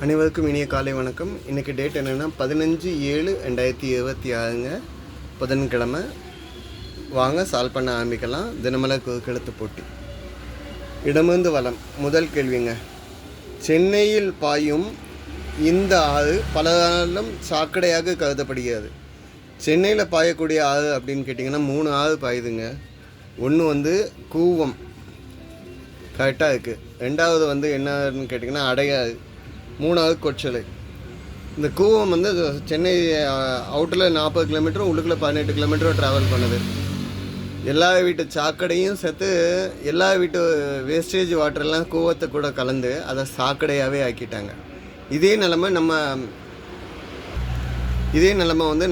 அனைவருக்கும் இனிய காலை வணக்கம். இன்றைக்கி டேட் என்னென்னா 15/7/2026ங்க, புதன்கிழமை. வாங்க சால்வ் பண்ண ஆரம்பிக்கலாம். தினமலர் குறுக்கெழுத்து போட்டி. இடமிருந்து வலம். முதல் கேள்விங்க. சென்னையில் பாயும் இந்த ஆறு பல காலம் சாக்கடையாக கருதப்படுகிறது. சென்னையில் பாயக்கூடிய ஆறு அப்படின்னு கேட்டிங்கன்னா 3 ஆறு பாயுதுங்க. ஒன்று கூவம், கரெக்டாக இருக்குது. ரெண்டாவது என்னன்னு கேட்டிங்கன்னா அடையாறு. 3வது கொச்சலை. இந்த கூவம் சென்னை அவுட்டில் 40 கிலோமீட்டரும் உள்ளுக்குள்ளே 18 கிலோமீட்டரும் ட்ராவல் பண்ணுது. எல்லா வீட்டு சாக்கடையும் சேர்த்து எல்லா வீட்டு வேஸ்டேஜ் வாட்டர்லாம் கூவத்தை கூட கலந்து அதை சாக்கடையாகவே ஆக்கிட்டாங்க. இதே நிலமை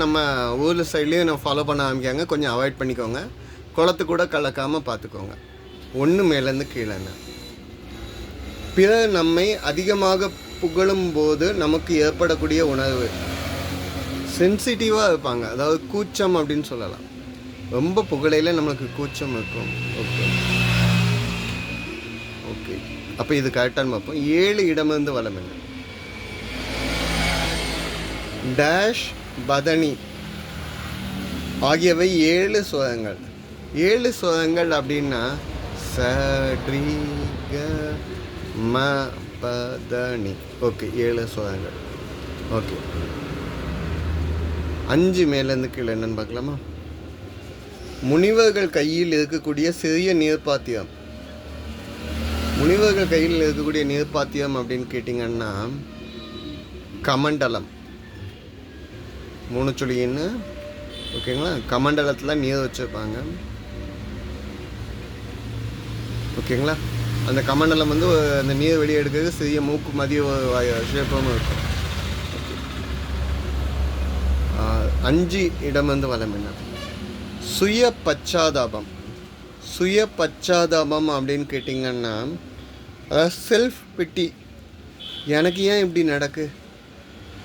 நம்ம ஊர் சைட்லேயும் நம்ம ஃபாலோ பண்ண ஆரம்பிக்காங்க. கொஞ்சம் அவாய்ட் பண்ணிக்கோங்க. குளத்து கூட கலக்காமல் பார்த்துக்கோங்க. ஒன்று மேலேருந்து கீழேன்னு. பிறர் நம்மை அதிகமாக புகழும் போது நமக்கு ஏற்படக்கூடிய உணர்வு. சென்சிட்டிவாக இருப்பாங்க, அதாவது கூச்சம் அப்படின்னு சொல்லலாம். ரொம்ப புகழையில் நம்மளுக்கு கூச்சம் இருக்கும். ஓகே அப்போ இது கரெக்டானு பார்ப்போம். 7 இடமிருந்து வலம் என்ன? டேஷ், பதனி ஆகியவை 7 சுரங்கள். 7 சுரங்கள் அப்படின்னா ச-ரி-க ம பதனி. ஓகே, 7 சுரங்கள். ஓகே, 5 மேலேருந்து கீழே என்னன்னு பார்க்கலாமா? முனிவர்கள் கையில் இருக்கக்கூடிய சிறிய நீர்ப்பாத்தியம். முனிவர்கள் கையில் இருக்கக்கூடிய நீர்ப்பாத்தியம் அப்படின்னு கேட்டிங்கன்னா கமண்டலம். 3 சுழின்னு ஓகேங்களா? கமண்டலத்தில் நீர் வச்சுருப்பாங்க. ஓகேங்களா? அந்த கமண்டலம் அந்த நீர் வெளியே எடுக்கிறது சிறிய மூக்கு மதிய ஷேப்பமும் இருக்கும். 5 இடம் வலம் என்ன? சுய பச்சாதாபம். சுய பச்சாதாபம் அப்படின்னு கேட்டிங்கன்னா அதாவது செல்ஃப் பிட்டி. எனக்கு ஏன் இப்படி நடக்கு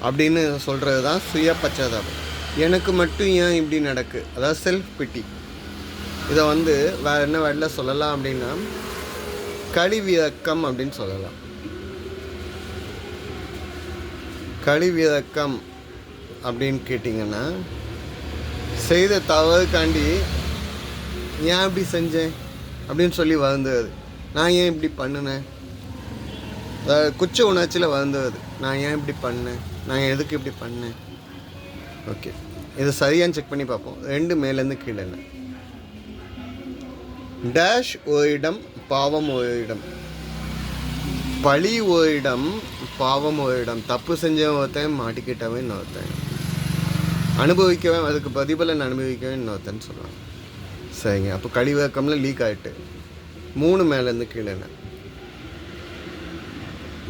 அப்படின்னு சொல்கிறது தான் சுய பச்சாதாபம். எனக்கு மட்டும் ஏன் இப்படி நடக்கு, அதாவது செல்ஃப் பிட்டி. இதை வேறு என்ன வேர்டில் சொல்லலாம் அப்படின்னா கழிவிறக்கம் அப்படின்னு சொல்லலாம். கழிவிறக்கம் அப்படின்னு கேட்டிங்கன்னா செய்த தவறுக்காண்டி ஏன் இப்படி செஞ்சேன் அப்படின்னு சொல்லி வருந்துவது. நான் ஏன் இப்படி பண்ணினேன், அதாவது குச்ச உணர்ச்சியில் வருந்துவது. நான் ஏன் இப்படி பண்ணேன், நான் எதுக்கு இப்படி பண்ணேன். ஓகே, இது சரியான்னு செக் பண்ணி பார்ப்போம். 2 மேலேருந்து கீழே என்ன? டேஷ் ஒரு இடம், பாவம் ஒரு இடம். பழி ஒரு இடம், பாவம் ஒரு இடம். தப்பு செஞ்சவன் ஒருத்தன், மாட்டிக்கிட்டவன் இன்னொருத்தன், அனுபவிக்கவே அதுக்கு பதிபலன் அனுபவிக்கவே இன்னொருத்தன்னு சொல்லுவாங்க. சரிங்க, அப்போ கழிவக்கம்ல லீக் ஆகிட்டு. 3 மேலேருந்து கீழே என்ன?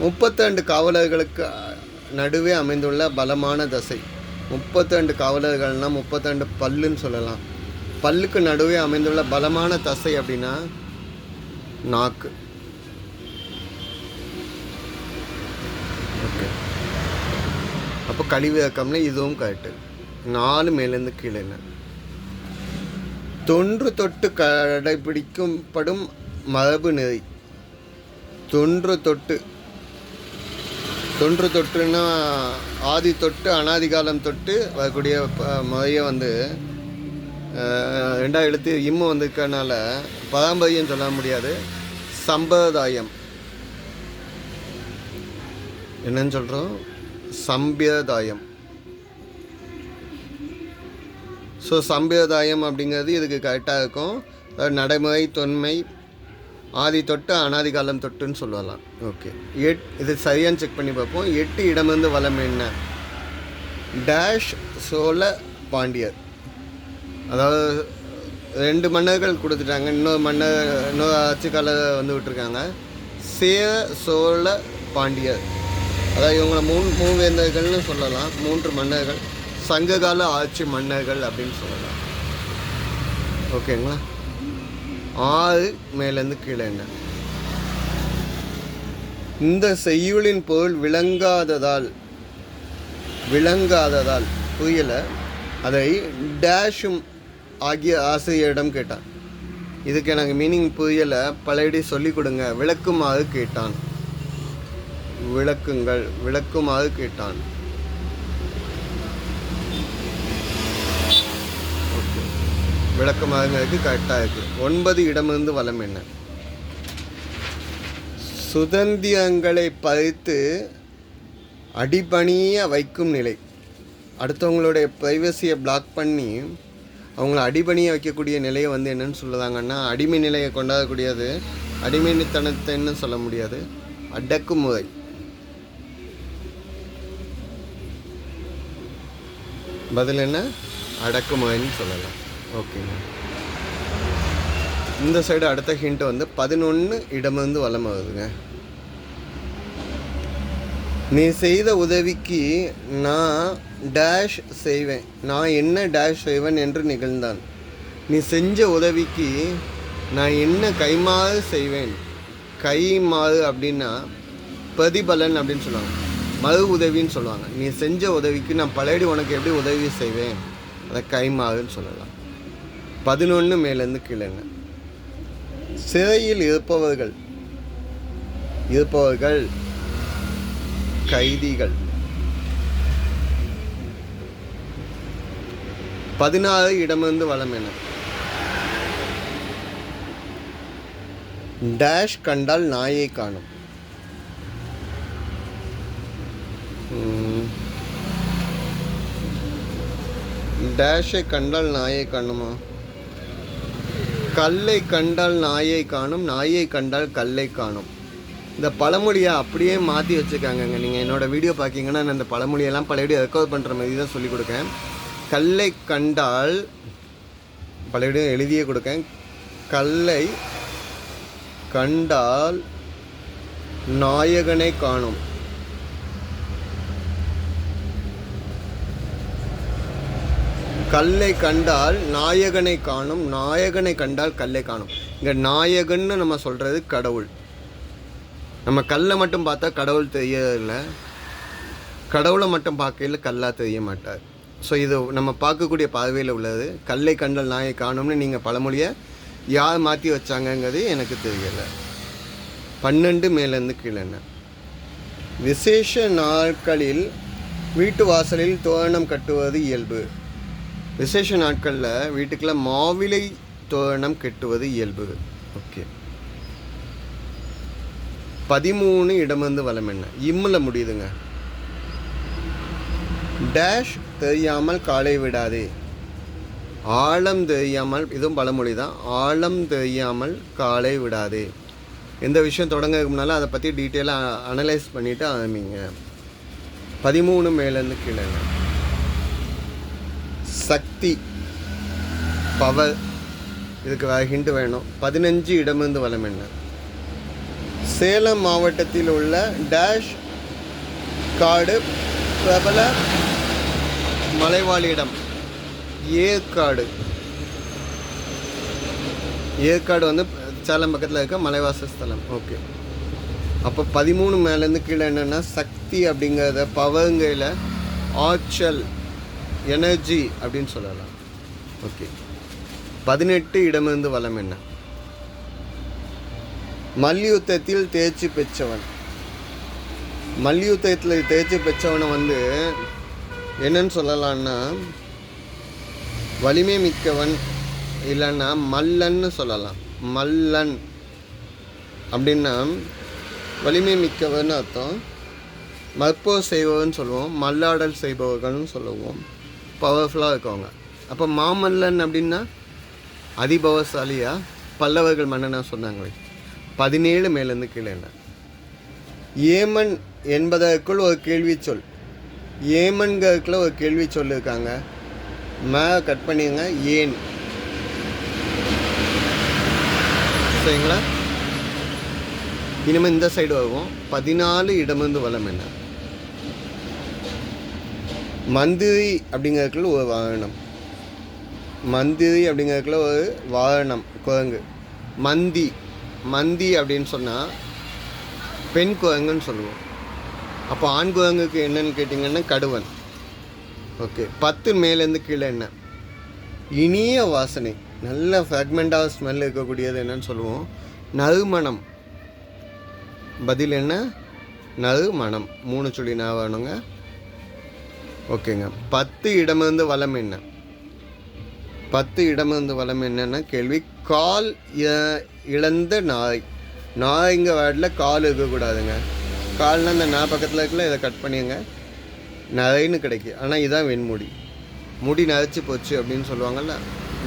32 காவலர்களுக்கு நடுவே அமைந்துள்ள பலமான தசை. 32 காவலர்கள்னால் 32 பல்லுன்னு சொல்லலாம். பல்லுக்கு நடுவே அமைந்துள்ள பலமான தசை அப்படின்னா நாக்கு. ஓகே, அப்போ கழிவிறக்கம்ல இதுவும் கரெக்டு. 4 மேலேருந்து கீழே என்ன? தொன்று தொட்டு கடைபிடிக்கப்படும் மரபு நெறி. தொன்று தொட்டுன்னா ஆதி தொட்டு அனாதி காலம் தொட்டு வரக்கூடிய முறையை 2 எழுத்து இம்மு வந்திருக்கனால பாரம்பரியம் சொல்ல முடியாது. சம்பிரதாயம் என்னன்னு சொல்கிறோம்? சம்பிரதாயம். ஸோ சம்பிரதாயம் அப்படிங்கிறது இதுக்கு கரெக்டாக இருக்கும். நடைமுறை, தொன்மை, ஆதி தொட்டு அனாதி காலம் தொட்டுன்னு சொல்லலாம். ஓகே, இது சரியான்னு செக் பண்ணி பார்ப்போம். 8 இடமிருந்து வலம் என்ன? டேஷ் சோழ பாண்டியர். அதாவது 2 மன்னர்கள் கொடுத்துட்டாங்க. இன்னொரு ஆட்சிக்கால விட்டுருக்காங்க. சேர சோழ பாண்டியர். அதாவது இவங்களை 3 வேந்தர்கள்னு சொல்லலாம். 3 மன்னர்கள், சங்ககால ஆட்சி மன்னர்கள் அப்படின்னு சொல்லலாம். ஓகேங்களா? 6 மேலேருந்து கீழே என்ன? இந்த செய்யுளின் பொருள் விளங்காததால் புரியலை, அதை டேஷும் ஆகிய ஆசிரியரிடம் கேட்டான். இதுக்கு எனக்கு மீனிங் புரியலை, பழையடி சொல்லிக் கொடுங்க, விளக்குமாறு கேட்டான். விளக்குங்கள், விளக்குமாறு கேட்டான். ஓகே, விளக்குமாறுங்கிறதுக்கு கரெக்டாக இருக்குது. 9 இடமிருந்து வலம் என்ன? சுதந்திரங்களை பறித்து அடிபணிய வைக்கும் நிலை. அடுத்தவங்களுடைய ப்ரைவசியை பிளாக் பண்ணி அவங்கள அடிபணிய வைக்கக்கூடிய நிலையை வந்து என்னன்னு சொல்லுதாங்கன்னா, அடிமை நிலையை கொண்டாடக்கூடியது. அடிமைத்தனத்தைன்னு சொல்ல முடியாது, அடக்குமுறை. பதில் என்ன? அடக்குமுறைன்னு சொல்லலாம். ஓகேங்க. இந்த சைடு அடுத்த ஹிண்ட் வந்து 11 இடமிருந்து வலம் வருதுங்க. நீ செய்த உதவிக்கு நான் டேஷ் செய்வேன், நான் என்ன டேஷ் செய்வேன் என்று நிகழ்ந்தான். நீ செஞ்ச உதவிக்கு நான் என்ன கைமாறு செய்வேன். கைமாறு அப்படின்னா பிரதிபலன் அப்படின்னு சொல்லுவாங்க, மறு உதவின்னு சொல்லுவாங்க. நீ செஞ்ச உதவிக்கு நான் பழையடி உனக்கு எப்படி உதவி செய்வேன், அதை கைமாறுன்னு சொல்லலாம். 11 மேலேருந்து கீழேங்க. சிறையில் இருப்பவர்கள் கைதிகள். 16 இடமிருந்து வலம் என? டேஷ் கண்டால் நாயை காணும். டேஷை கண்டால் நாயை காணுமா? கல்லை கண்டால் நாயை காணும், நாயை கண்டால் கல்லை காணும். இந்த பழமொழியை அப்படியே மாற்றி வச்சுருக்காங்கங்க. நீங்கள் என்னோடய வீடியோ பார்க்கிங்கன்னா நான் இந்த பழமொழியெல்லாம் பல வீடியோ ரெக்கார்ட் பண்ணுற மாதிரி தான் சொல்லிக் கொடுக்கேன். கல்லை கண்டால் பல வீடியோ எழுதியே கொடுக்கேன். கல்லை கண்டால் நாயகனை காணும். கல்லை கண்டால் நாயகனை காணும், நாயகனை கண்டால் கல்லை காணும். இங்கே நாயகன்னு நம்ம சொல்கிறது கடவுள். நம்ம கல்லை மட்டும் பார்த்தா கடவுள் தெரியல, கடவுளை மட்டும் பார்க்கையில் கல்லாக தெரிய மாட்டார். ஸோ இது நம்ம பார்க்கக்கூடிய பார்வையில் உள்ளது. கல்லை கண்டால் நாயை காணும்னு நீங்கள் பழமொழியை யார் மாற்றி வச்சாங்கங்கிறது எனக்கு தெரியலை. 12 மேலேருந்து கீழே. விசேஷ நாட்களில் வீட்டு வாசலில் தோரணம் கட்டுவது இயல்பு. விசேஷ நாட்களில் வீட்டுக்குள்ள மாவிலை தோரணம் கட்டுவது இயல்பு. ஓகே. 13 இடமிருந்து வலம் என்ன? இம்மில் முடியுதுங்க. டேஷ் தெரியாமல் காலை விடாதே. ஆழம் தெரியாமல், இதுவும் பழமொழி தான். ஆழம் தெரியாமல் காலை விடாதே. எந்த விஷயம் தொடங்கிறதுக்கு முன்னால் அதை பற்றி டீட்டெயிலாக அனலைஸ் பண்ணிவிட்டு ஆரம்பிங்க. 13 மேலேருந்து கீழே. சக்தி, பவர், இதுக்கு வேறு ஹிண்ட் வேணும். 15 இடமிருந்து வலம் என்ன? சேலம் மாவட்டத்தில் உள்ள டேஷ் காடு பிரபல மலைவாழிடம். ஏற்காடு. ஏற்காடு வந்து சேலம் பக்கத்தில் இருக்க மலைவாசஸ்தலம். ஓகே. அப்போ 13 மேலேருந்து கீழே என்னென்னா சக்தி அப்படிங்கிறத பவர்ங்கையில் ஆற்றல், எனர்ஜி அப்படின்னு சொல்லலாம். ஓகே. 18 இடமிருந்து வலம் என்ன? மல்யுத்தத்தில் தேர்ச்சி பெற்றவன். மல்யுத்தத்தில் தேர்ச்சி பெற்றவனை வந்து என்னன்னு சொல்லலான்னா வலிமை மிக்கவன், இல்லைன்னா மல்லன்னு சொல்லலாம். மல்லன் அப்படின்னா வலிமை மிக்கவன் அர்த்தம். மற்போர் செய்பவன் சொல்லுவோம், மல்லாடல் செய்பவர்கள்னு சொல்லுவோம், பவர்ஃபுல்லாக இருக்கவங்க. அப்போ மாமல்லன் அப்படின்னா அதிபவசாலியா பல்லவர்கள் மன்னனா சொன்னாங்களே. 17 மேலேருந்து கீழே என்ன? ஏமன் என்பதற்குள் ஒரு கேள்வி சொல். ஏமன்கிறதுக்குள்ள ஒரு கேள்வி சொல் இருக்காங்க. மேலே கட் பண்ணிங்க. ஏன் சரிங்களா? இனிமேல் இந்த சைடு வருவோம். 14 இடமிருந்து வலம் என்ன? மந்திரி அப்படிங்கிறதுக்குள்ள ஒரு வாகனம். மந்திரி அப்படிங்கிறதுக்குள்ள ஒரு வாகனம் குரங்கு. மந்தி, மந்தி அப்படின்னு சொன்னால் பெண் குரங்குன்னு சொல்லுவோம். அப்போ ஆண் குரங்குக்கு என்னன்னு கேட்டிங்கன்னா கடுவன். ஓகே. 10 மேலேருந்து கீழே என்ன? இனிய வாசனை, நல்ல ஃப்ராக்மெண்டாக ஸ்மெல் இருக்கக்கூடியது என்னன்னு சொல்லுவோம்? நறுமணம். பதில் என்ன? நறு மனம் 3 சொல்லி நான் வேணுங்க. ஓகேங்க. 10 இடமிருந்து வலம் என்ன? 10 இடமிருந்து வலம் என்னென்னா கேள்வி. கால் இழந்த நாய். நாய்ங்க வேர்டில் கால் இருக்கக்கூடாதுங்க. கால்னால் இந்த நான் பக்கத்தில் இருக்குல்ல, இதை கட் பண்ணிங்க, நரைன்னு கிடைக்கும். ஆனால் இதுதான் வெண்முடி. முடி நரைச்சி போச்சு அப்படின்னு சொல்லுவாங்கள்ல,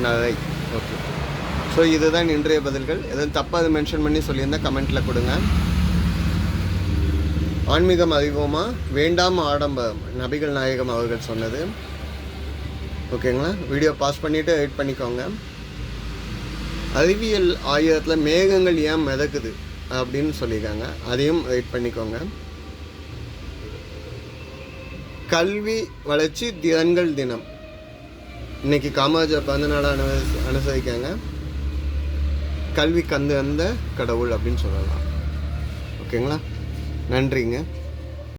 நரை. ஓகே. ஸோ இதுதான் இன்றைய பதில்கள். எதுவும் தப்பாக அதை மென்ஷன் பண்ணி சொல்லியிருந்தால் கமெண்ட்டில் கொடுங்க. ஆன்மீகம் அறிவோமா? வேண்டாம் ஆடம்பரம், நபிகள் நாயகம் அவர்கள் சொன்னது. ஓகேங்களா? வீடியோ பாஸ் பண்ணிவிட்டு வெயிட் பண்ணிக்கோங்க. அறிவியல் ஆயுதத்தில் மேகங்கள் ஏன் மிதக்குது அப்படின்னு சொல்லியிருக்காங்க, அதையும் வெயிட் பண்ணிக்கோங்க. கல்வி வளர்ச்சி திறன்கள் தினம் இன்னைக்கு காமராஜர் பிறந்த நாளாக அனுசரிக்காங்க. கல்வி கந்து அந்த கடவுள் அப்படின்னு சொல்லலாம். ஓகேங்களா? நன்றிங்க.